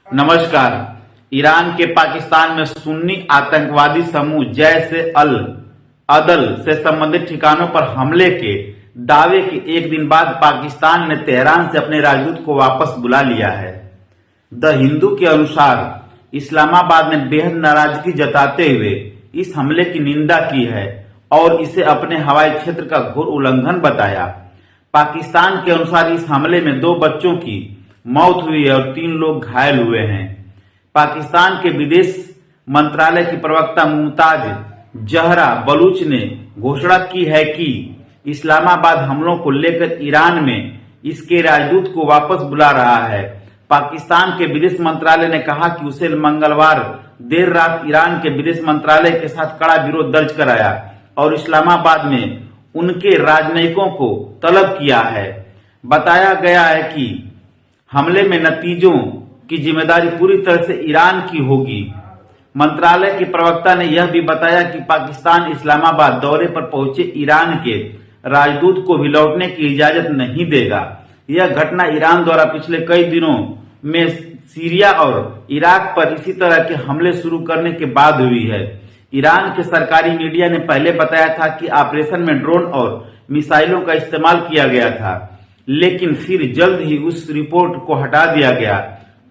नमस्कार। ईरान के पाकिस्तान में सुन्नी आतंकवादी समूह जैश अल अदल से संबंधित ठिकानों पर हमले के दावे के एक दिन बाद पाकिस्तान ने तेहरान से अपने राजदूत को वापस बुला लिया है। द हिंदू के अनुसार इस्लामाबाद ने बेहद नाराजगी जताते हुए इस हमले की निंदा की है और इसे अपने हवाई क्षेत्र का घोर उल्लंघन बताया। पाकिस्तान के अनुसार इस हमले में 2 बच्चों की मौत हुई है और 3 लोग घायल हुए हैं। पाकिस्तान के विदेश मंत्रालय की प्रवक्ता मुमताज जहरा बलूच ने घोषणा की है कि इस्लामाबाद हमलों को लेकर ईरान में इसके राजदूत को वापस बुला रहा है। पाकिस्तान के विदेश मंत्रालय ने कहा कि उसे मंगलवार देर रात ईरान के विदेश मंत्रालय के साथ कड़ा विरोध दर्ज कराया और इस्लामाबाद में उनके राजनयिकों को तलब किया है। बताया गया है कि हमले में नतीजों की जिम्मेदारी पूरी तरह से ईरान की होगी। मंत्रालय के प्रवक्ता ने यह भी बताया कि पाकिस्तान इस्लामाबाद दौरे पर पहुंचे ईरान के राजदूत को भी लौटने की इजाजत नहीं देगा। यह घटना ईरान द्वारा पिछले कई दिनों में सीरिया और इराक पर इसी तरह के हमले शुरू करने के बाद हुई है। ईरान के सरकारी मीडिया ने पहले बताया था कि ऑपरेशन में ड्रोन और मिसाइलों का इस्तेमाल किया गया था, लेकिन फिर जल्द ही उस रिपोर्ट को हटा दिया गया।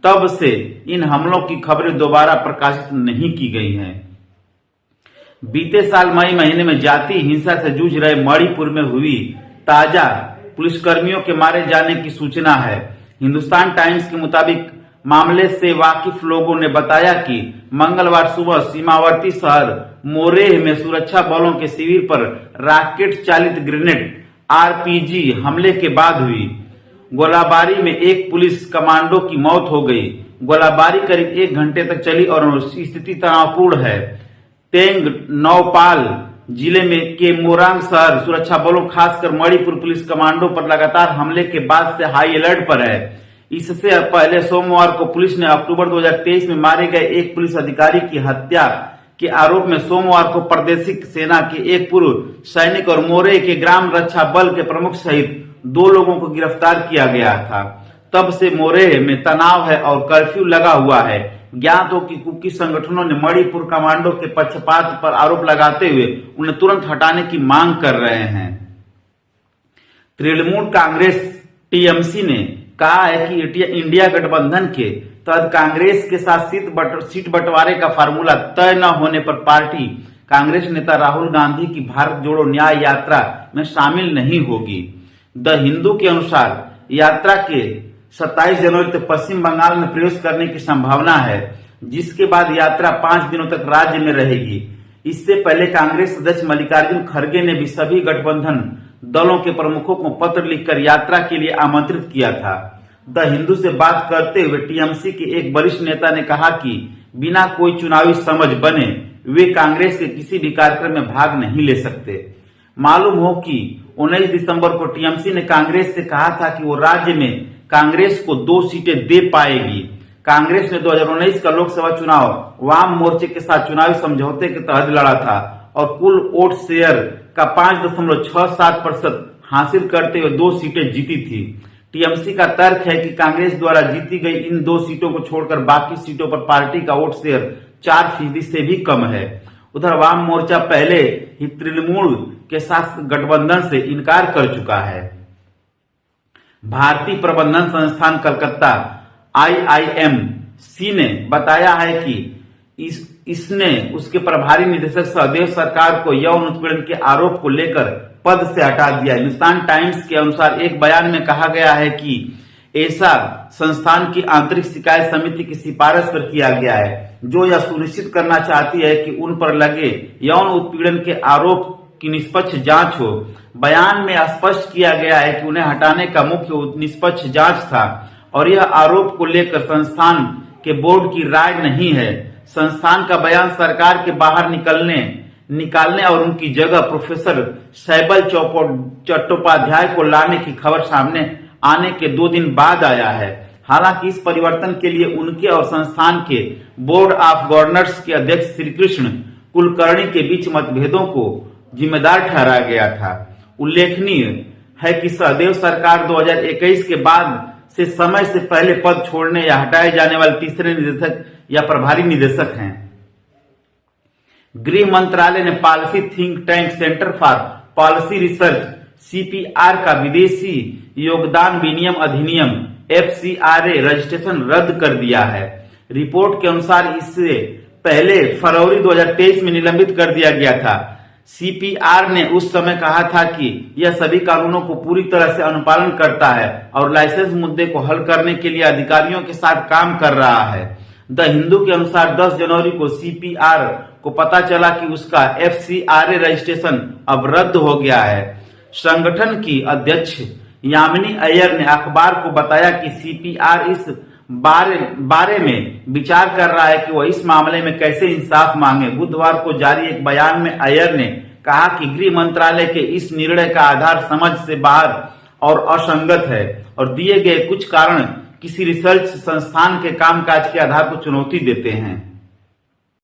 तब से इन हमलों की खबरें दोबारा प्रकाशित नहीं की गई हैं। बीते साल मई महीने में जातीय हिंसा से जूझ रहे मणिपुर में हुई ताजा पुलिसकर्मियों के मारे जाने की सूचना है। हिंदुस्तान टाइम्स के मुताबिक मामले से वाकिफ लोगों ने बताया कि मंगलवार सुबह सीमावर्ती शहर मोरेह में सुरक्षा बलों के शिविर पर रॉकेट चालित ग्रेनेड आरपीजी हमले के बाद हुई गोलाबारी में एक पुलिस कमांडो की मौत हो गई। गोलाबारी करीब 1 घंटे तक चली और स्थिति तनावपूर्ण है। तेंग नौपाल जिले में के मोरांग शहर सुरक्षा बलों खासकर मणिपुर पुलिस कमांडो पर लगातार हमले के बाद से हाई अलर्ट पर है। इससे पहले सोमवार को पुलिस ने अक्टूबर 2023 में मारे गए एक पुलिस अधिकारी की हत्या के आरोप में सोमवार को प्रादेशिक सेना के एक पूर्व सैनिक और मोरे के ग्राम रक्षा बल के प्रमुख सहित 2 लोगों को गिरफ्तार किया गया था। तब से मोरे में तनाव है और कर्फ्यू लगा हुआ है। ज्ञात हो कि कुकी संगठनों ने मणिपुर कमांडो के पक्षपात पर आरोप लगाते हुए उन्हें तुरंत हटाने की मांग कर रहे हैं। तृणमूल कांग्रेस टीएमसी ने कहा है कि इंडिया गठबंधन के तहत कांग्रेस के साथ सीट बंटवारे का फार्मूला तय न होने पर पार्टी कांग्रेस नेता राहुल गांधी की भारत जोड़ो न्याय यात्रा में शामिल नहीं होगी। द हिंदू के अनुसार यात्रा के 27 जनवरी तक पश्चिम बंगाल में प्रवेश करने की संभावना है, जिसके बाद यात्रा 5 दिनों तक राज्य में रहेगी। इससे पहले कांग्रेस अध्यक्ष मल्लिकार्जुन खड़गे ने भी सभी गठबंधन दलों के प्रमुखों को पत्र लिखकर यात्रा के लिए आमंत्रित किया था। द हिंदू से बात करते हुए टीएमसी के एक वरिष्ठ नेता ने कहा कि बिना कोई चुनावी समझ बने वे कांग्रेस के किसी भी कार्यक्रम में भाग नहीं ले सकते। मालूम हो कि 19 दिसंबर को टीएमसी ने कांग्रेस से कहा था कि वो राज्य में कांग्रेस को 2 सीटें दे पाएगी। कांग्रेस ने 2019 का लोकसभा चुनाव वाम मोर्चे के साथ चुनावी समझौते के तहत लड़ा था और कुल वोट शेयर का 5.67% हासिल करते हुए 2 सीटें जीती थी। टीएमसी का तर्क है कि कांग्रेस द्वारा जीती गई इन 2 सीटों को छोड़कर बाकी सीटों पर पार्टी का वोट शेयर 4% से भी कम है। उधर वाम मोर्चा पहले ही तृणमूल के साथ गठबंधन से इनकार कर चुका है। भारतीय प्रबंधन संस्थान कलकत्ता IIMC ने बताया है कि इसने उसके प्रभारी निदेशक सहदेव सरकार को यौन उत्पीड़न के आरोप को लेकर पद से हटा दिया। हिंदुस्तान टाइम्स के अनुसार एक बयान में कहा गया है कि ऐसा संस्थान की आंतरिक शिकायत समिति की सिफारिश पर किया गया है, जो यह सुनिश्चित करना चाहती है कि उन पर लगे यौन उत्पीड़न के आरोप की निष्पक्ष जांच हो। बयान में स्पष्ट किया गया है कि उन्हें हटाने का मुख्य निष्पक्ष जांच था और यह आरोप को लेकर संस्थान के बोर्ड की राय नहीं है। संस्थान का बयान सरकार के बाहर निकालने और उनकी जगह प्रोफेसर शैबल चट्टोपाध्याय को लाने की खबर सामने आने के 2 दिन बाद आया है। हालांकि इस परिवर्तन के लिए उनके और संस्थान के बोर्ड ऑफ गवर्नर्स के अध्यक्ष श्रीकृष्ण कुलकर्णी के बीच मतभेदों को जिम्मेदार ठहराया गया था। उल्लेखनीय है कि सहदेव सरकार 2021 के बाद से समय से पहले पद छोड़ने या हटाए जाने वाले तीसरे निदेशक या प्रभारी निदेशक हैं। गृह मंत्रालय ने policy think tank centre for policy research CPR का विदेशी योगदान विनिमय अधिनियम एफसीआरए रजिस्ट्रेशन रद्द कर दिया है। रिपोर्ट के अनुसार इससे पहले फरवरी 2023 में निलंबित कर दिया गया था। सीपीआर ने उस समय कहा था कि यह सभी कानूनों को पूरी तरह से अनुपालन करता है और लाइसेंस मुद्दे को हल करने के लिए अधिकारियों के साथ काम कर रहा है। द हिंदू के अनुसार 10 जनवरी को सीपीआर को पता चला कि उसका एफसीआरए रजिस्ट्रेशन अब रद्द हो गया है। संगठन की अध्यक्ष यामिनी अय्यर ने अखबार को बताया कि सीपीआर इस बारे में विचार कर रहा है कि वह इस मामले में कैसे इंसाफ मांगे। बुधवार को जारी एक बयान में अय्यर ने कहा कि गृह मंत्रालय के इस निर्णय का आधार समझ से बाहर और असंगत है और दिए गए कुछ कारण किसी रिसर्च संस्थान के कामकाज के आधार को चुनौती देते हैं।